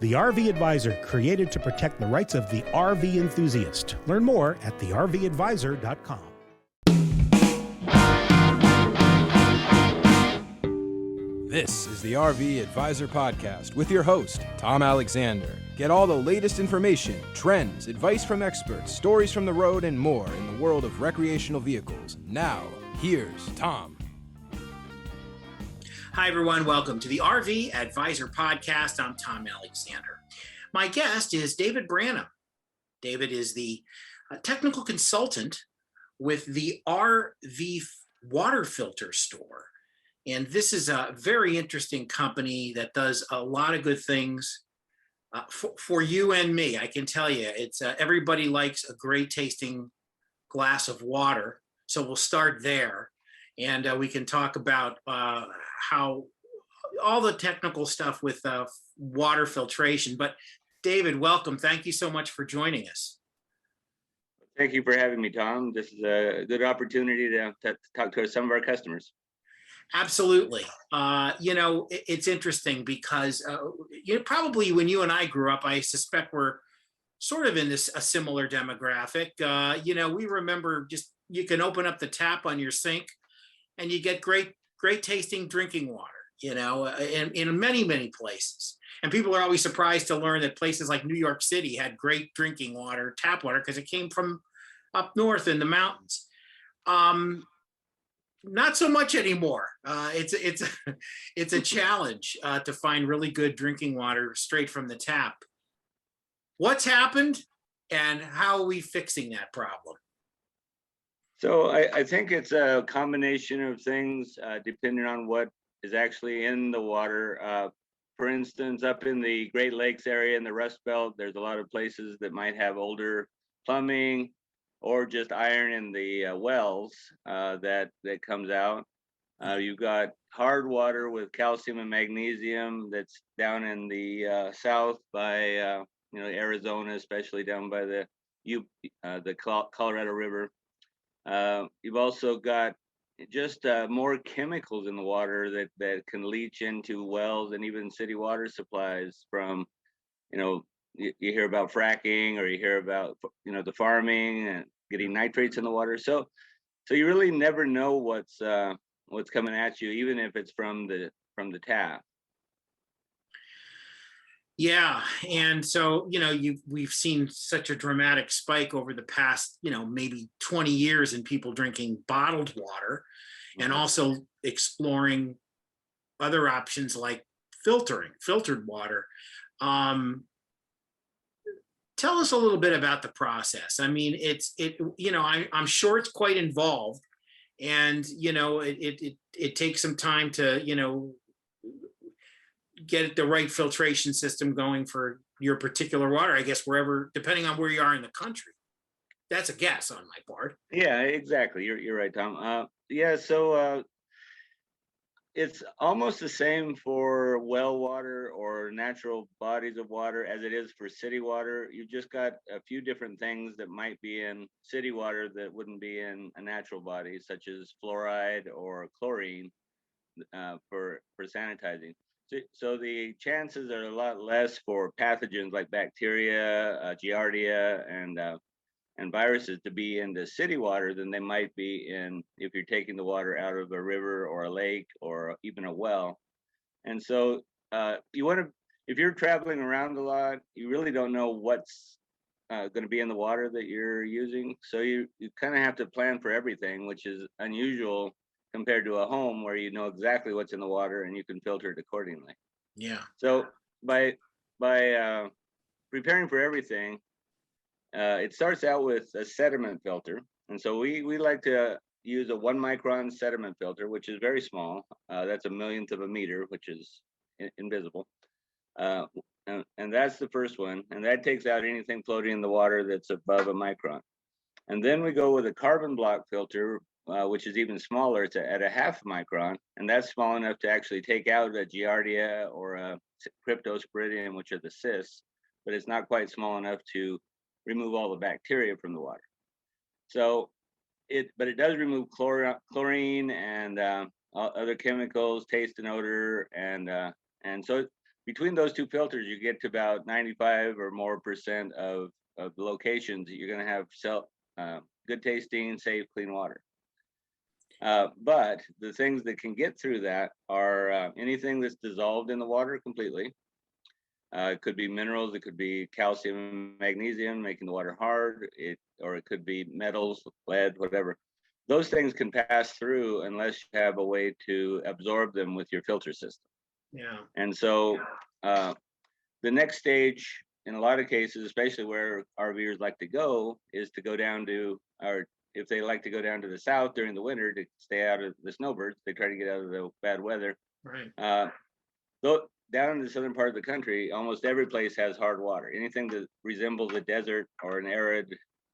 The RV Advisor, created to protect the rights of the RV enthusiast. Learn more at thervadvisor.com. This is the RV Advisor Podcast with your host, Tom Alexander. Get all the latest information, trends, advice from experts, stories from the road, and more in the world of recreational vehicles. Now, here's Tom. Hi, everyone. Welcome to the RV Advisor Podcast. I'm Tom Alexander. My guest is David Brannam. David is the technical consultant with the RV water filter store. And this is a very interesting company that does a lot of good things for you and me. I can tell you, it's everybody likes a great tasting glass of water. So we'll start there, and we can talk about how all the technical stuff with water filtration. But David, welcome. Thank you so much for joining us. Thank you for having me, Tom. This is a good opportunity to talk to some of our customers. Absolutely. It's interesting because probably when you and I grew up, I suspect we're sort of in a similar demographic. We remember just you can open up the tap on your sink and you get great tasting drinking water, in many, many places. And people are always surprised to learn that places like New York City had great drinking water, tap water, because it came from up north in the mountains. Not so much anymore. It's a challenge to find really good drinking water straight from the tap. What's happened, and how are we fixing that problem? So I think it's a combination of things depending on what is actually in the water. For instance, up in the Great Lakes area in the Rust Belt, there's a lot of places that might have older plumbing or just iron in the wells that comes out. You've got hard water with calcium and magnesium that's down in the south by Arizona, especially down by the Colorado River. You've also got just more chemicals in the water that can leach into wells and even city water supplies from, you hear about fracking, or you hear about the farming and getting nitrates in the water. So you really never know what's coming at you, even if it's from the tap. Yeah, and so we've seen such a dramatic spike over the past maybe 20 years in people drinking bottled water, and also exploring other options like filtered water. Tell us a little bit about the process. I mean, I'm sure it's quite involved, and it takes some time to get the right filtration system going for your particular water. I guess depending on where you are in the country. That's a guess on my part. Yeah, exactly. You're right, Tom. So it's almost the same for well water or natural bodies of water as it is for city water. You've just got a few different things that might be in city water that wouldn't be in a natural body, such as fluoride or chlorine for sanitizing. So the chances are a lot less for pathogens like bacteria, giardia, and viruses to be in the city water than they might be if you're taking the water out of a river or a lake or even a well. And so if you're traveling around a lot, you really don't know what's going to be in the water that you're using. So you kind of have to plan for everything, which is unusual compared to a home where you know exactly what's in the water and you can filter it accordingly. Yeah. So by preparing for everything, it starts out with a sediment filter. And so we like to use a 1 micron sediment filter, which is very small. That's a millionth of a meter, which is invisible. And that's the first one. And that takes out anything floating in the water that's above a micron. And then we go with a carbon block filter, which is even smaller. It's at a 0.5 micron. And that's small enough to actually take out a giardia or a cryptosporidium, which are the cysts, but it's not quite small enough to remove all the bacteria from the water. So it does remove chlorine and other chemicals, taste and odor, and so between those two filters, you get to about 95 or more % of the locations that you're going to have good tasting, safe, clean water. But the things that can get through that are anything that's dissolved in the water completely. It could be minerals, it could be calcium and magnesium, making the water hard, or it could be metals, lead, whatever. Those things can pass through unless you have a way to absorb them with your filter system. Yeah. And so the next stage, in a lot of cases, especially where RVers like to go, is to go down to, or if they like to go down to the south during the winter to stay out of the snowbirds, they try to get out of the bad weather. Right. Though down in the southern part of the country, almost every place has hard water. Anything that resembles a desert or an arid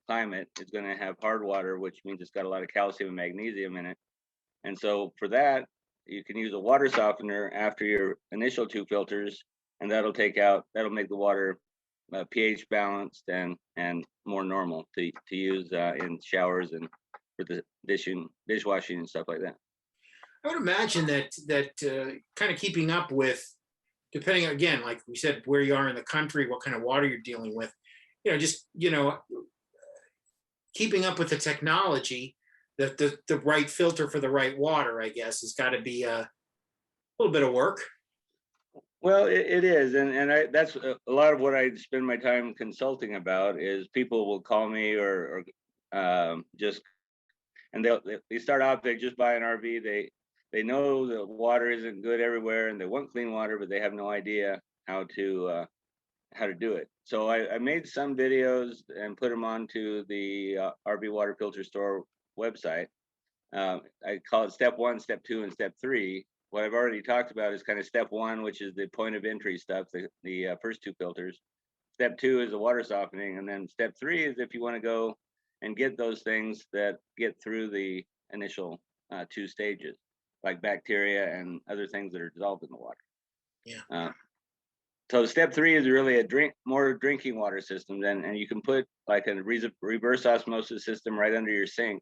climate is going to have hard water, which means it's got a lot of calcium and magnesium in it. And so for that, you can use a water softener after your initial two filters, and that'll make the water pH balanced and more normal to use in showers and for the dishwashing and stuff like that. I would imagine that kind of keeping up with, depending again, like we said, where you are in the country, what kind of water you're dealing with, keeping up with the technology, the right filter for the right water, I guess, has got to be a little bit of work. Well, it is, and that's a lot of what I spend my time consulting about. Is people will call me or just, and they start off, they just buy an RV, they know the water isn't good everywhere, and they want clean water, but they have no idea how to do it. So I made some videos and put them onto the RV Water Filter Store website. I call it step 1, step 2, and step 3. What I've already talked about is kind of step 1, which is the point of entry stuff, the first two filters. Step 2 is the water softening, and then step 3 is if you want to go and get those things that get through the initial 2 stages, like bacteria and other things that are dissolved in the water. Yeah. So step 3 is really more drinking water system, and you can put like a reverse osmosis system right under your sink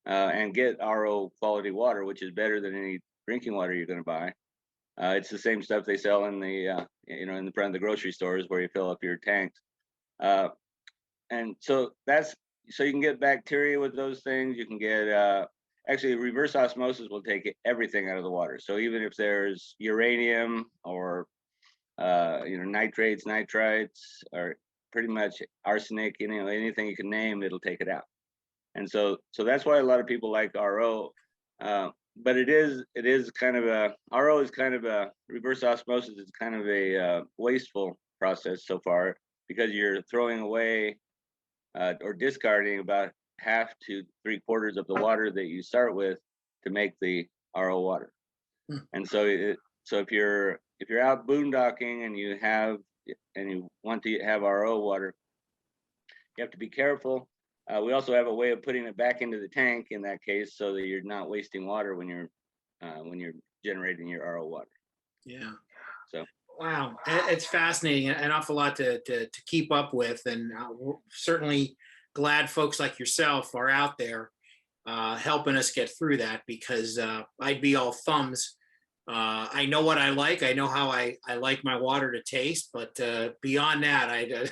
and get RO quality water, which is better than any drinking water you're going to buy. It's the same stuff they sell in the in the front of the grocery stores where you fill up your tanks. And so you can get bacteria with those things. You can get actually reverse osmosis will take everything out of the water. So even if there's uranium or nitrates, nitrites, or pretty much arsenic, anything you can name, it'll take it out. And so that's why a lot of people like RO. But it is kind of RO is kind of a reverse osmosis is kind of a wasteful process so far, because you're throwing away or discarding about half to 3/4 of the water that you start with to make the RO water. And so if you're out boondocking and you want to have RO water, you have to be careful. We also have a way of putting it back into the tank in that case, so that you're not wasting water when you're generating your RO water. Yeah. So wow, it's fascinating, an awful lot to keep up with, and we're certainly glad folks like yourself are out there helping us get through that, because I'd be all thumbs. I know what I like. I know how I like my water to taste, but beyond that, I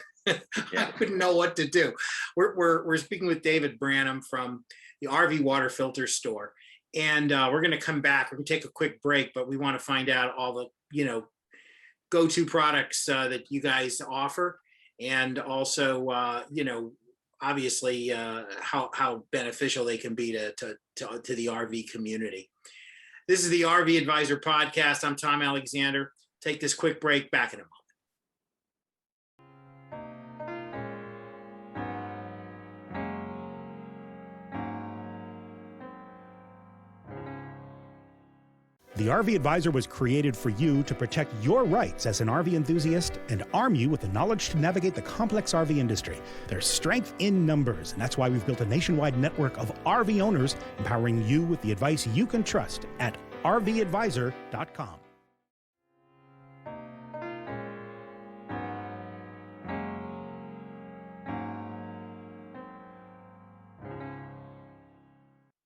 wouldn't know what to do. We're speaking with David Brannam from the RV Water Filter Store, and we're going to come back. We're going to take a quick break, but we want to find out all the go-to products that you guys offer, and also obviously how beneficial they can be to the RV community. This is the RV Advisor Podcast. I'm Tom Alexander. Take this quick break. Back in a moment. The RV Advisor was created for you to protect your rights as an RV enthusiast and arm you with the knowledge to navigate the complex RV industry. There's strength in numbers, and that's why we've built a nationwide network of RV owners, empowering you with the advice you can trust at rvadvisor.com.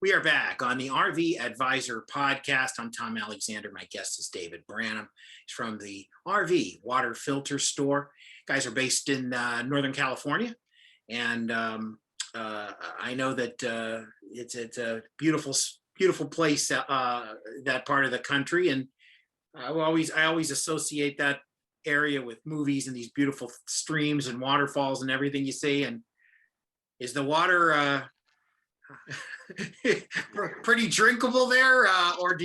We are back on the RV Advisor podcast. I'm Tom Alexander. My guest is David Brannam. He's from the RV Water Filter Store. Guys are based in Northern California, and I know that it's a beautiful place, that part of the country, and I always associate that area with movies and these beautiful streams and waterfalls and everything you see. And is the water pretty drinkable there, or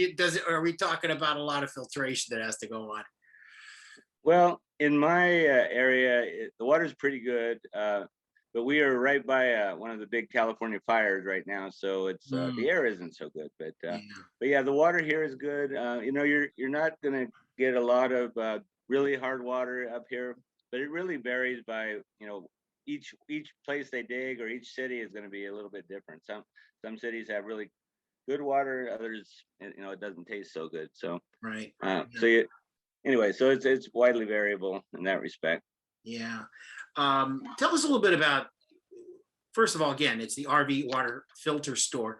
are we talking about a lot of filtration that has to go on? Well, in my area, the water's pretty good, but we are right by one of the big California fires right now, so it's the air isn't so good. But yeah, the water here is good. You're not gonna get a lot of really hard water up here, but it really varies by each place they dig, or each city is going to be a little bit different. Some cities have really good water, others it doesn't taste so good. So right. So it's widely variable in that respect. Yeah. Tell us a little bit about, first of all, again, it's the RV Water Filter Store.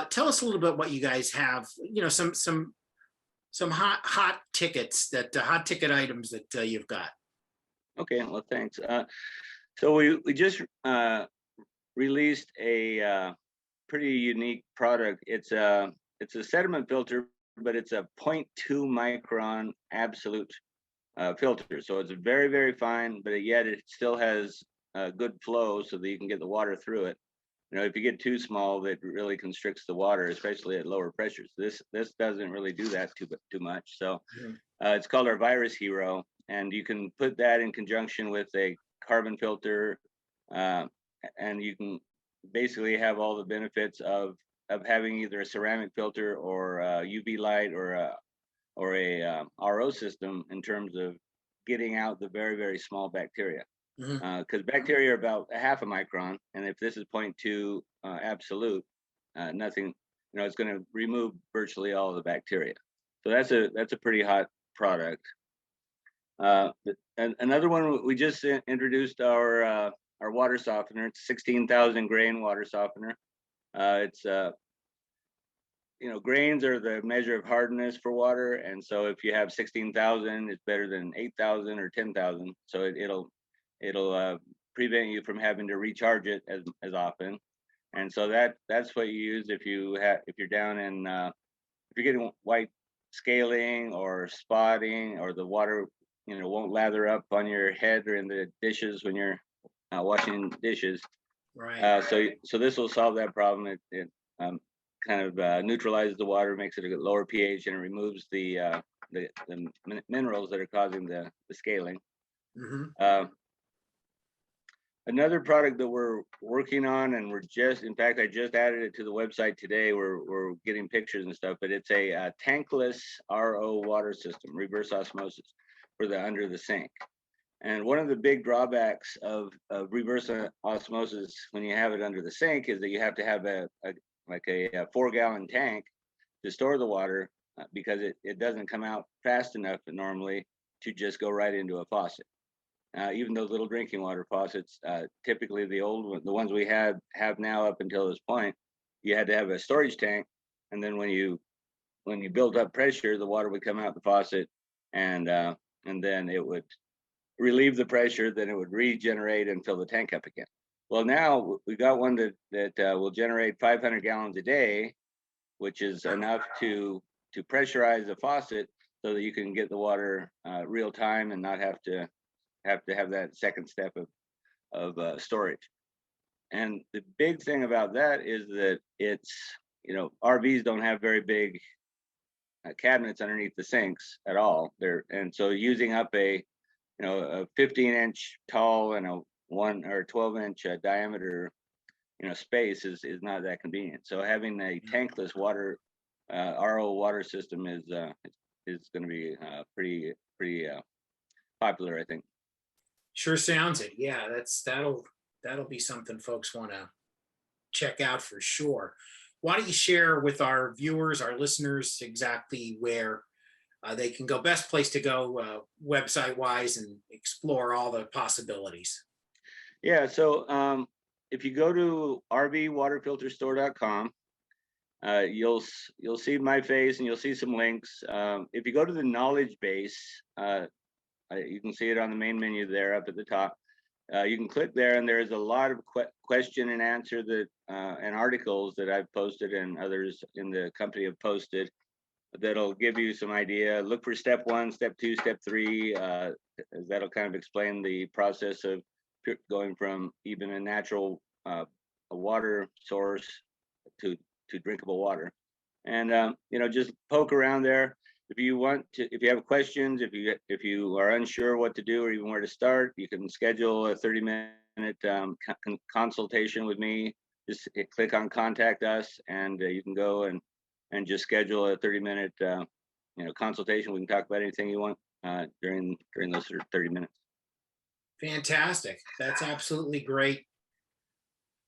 Tell us a little bit what you guys have. Some hot tickets, hot ticket items that you've got. Okay, well, thanks. So we just released a pretty unique product. It's a sediment filter, but it's a 0.2 micron absolute filter. So it's very, very fine, but yet it still has good flow so that you can get the water through it. If you get too small, that really constricts the water, especially at lower pressures. This doesn't really do that too much. So it's called our Virus Hero, and you can put that in conjunction with a carbon filter, and you can basically have all the benefits of having either a ceramic filter or UV light or a RO system in terms of getting out the very, very small bacteria. Because bacteria are about a half a micron, and if this is 0.2 absolute, nothing, it's going to remove virtually all of the bacteria. So that's a pretty hot product. And another one, we just introduced our water softener. It's 16,000 grain water softener. It's grains are the measure of hardness for water, and so if you have 16,000, it's better than 8,000 or 10,000. So it'll prevent you from having to recharge it as often. And so that's what you use if you're down in if you're getting white scaling or spotting, or the water won't lather up on your head or in the dishes when you're washing dishes. Right. So this will solve that problem. It kind of neutralizes the water, makes it a lower pH, and it removes the minerals that are causing the scaling. Another product that we're working on, and in fact, I just added it to the website today. We're getting pictures and stuff, but it's a tankless RO water system, reverse osmosis, for the under the sink. And one of the big drawbacks of reverse osmosis when you have it under the sink is that you have to have a 4-gallon tank to store the water, because it doesn't come out fast enough normally to just go right into a faucet. Even those little drinking water faucets, typically the ones we have now up until this point, you had to have a storage tank, and then when you built up pressure, the water would come out the faucet, and then it would relieve the pressure, then it would regenerate and fill the tank up again. Well, now we got one that will generate 500 gallons a day, which is enough to pressurize the faucet so that you can get the water real time and not have to have that second step of storage. And the big thing about that is that it's, RVs don't have very big cabinets underneath the sinks at all. And so using up a 15-inch tall and a 1 or 12-inch diameter space is not that convenient. So having a tankless water RO water system is going to be pretty popular, I think. Sure sounds it. Yeah, that'll be something folks want to check out for sure. Why don't you share with our viewers, our listeners, exactly where they can go, best place to go website wise, and explore all the possibilities? Yeah, so if you go to rvwaterfilterstore.com, you'll see my face and you'll see some links. If you go to the knowledge base, you can see it on the main menu there up at the top. You can click there, and there's a lot of question and answer that and articles that I've posted and others in the company have posted that'll give you some idea. Look for step 1, step 2, step 3. That'll kind of explain the process of going from even a natural a water source to drinkable water. And just poke around there. If you have questions, if you are unsure what to do or even where to start, you can schedule a 30-minute consultation with me. Just click on contact us, and you can go and just schedule a 30-minute consultation. We can talk about anything you want during those 30 minutes. Fantastic. That's absolutely great.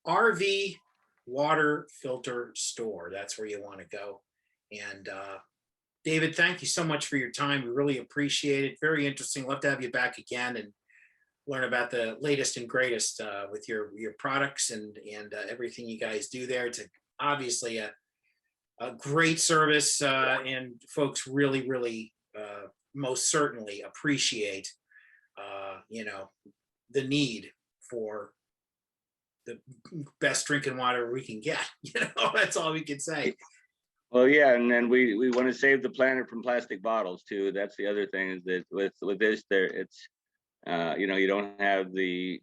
RV Water Filter Store. That's where you want to go. And David, thank you so much for your time. We really appreciate it. Very interesting. Love to have you back again and learn about the latest and greatest with your products and everything you guys do there. It's obviously a great service, and folks really, really most certainly appreciate the need for the best drinking water we can get. That's all we can say. Well, yeah, and then we want to save the planet from plastic bottles too. That's the other thing, is that with this, it's you don't have the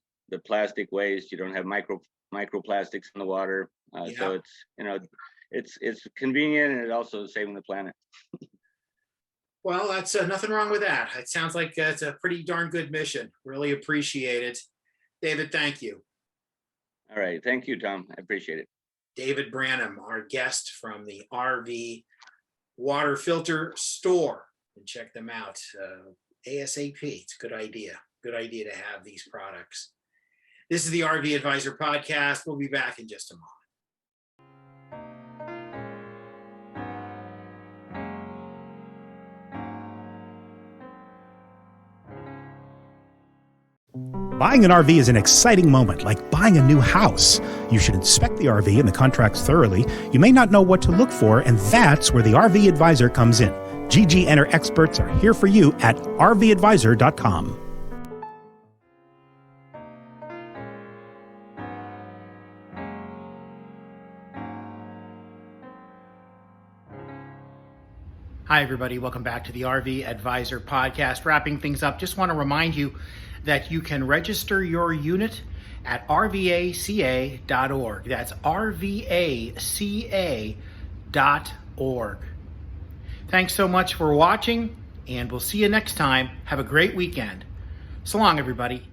plastic waste. You don't have microplastics in the water. So it's convenient, and it also saving the planet. Well, that's nothing wrong with that. It sounds like it's a pretty darn good mission. Really appreciate it. David, thank you. All right. Thank you, Tom. I appreciate it. David Brannam, our guest from the RV Water Filter Store. And check them out ASAP. It's a good idea. Good idea to have these products. This is the RV Advisor Podcast. We'll be back in just a moment. Buying an RV is an exciting moment, like buying a new house. You should inspect the RV and the contracts thoroughly. You may not know what to look for, and that's where the RV Advisor comes in. GG and her experts are here for you at rvadvisor.com. Hi, everybody. Welcome back to the RV Advisor Podcast. Wrapping things up, just want to remind you that you can register your unit at rvaca.org. That's rvaca.org. Thanks so much for watching, and we'll see you next time. Have a great weekend. So long, everybody.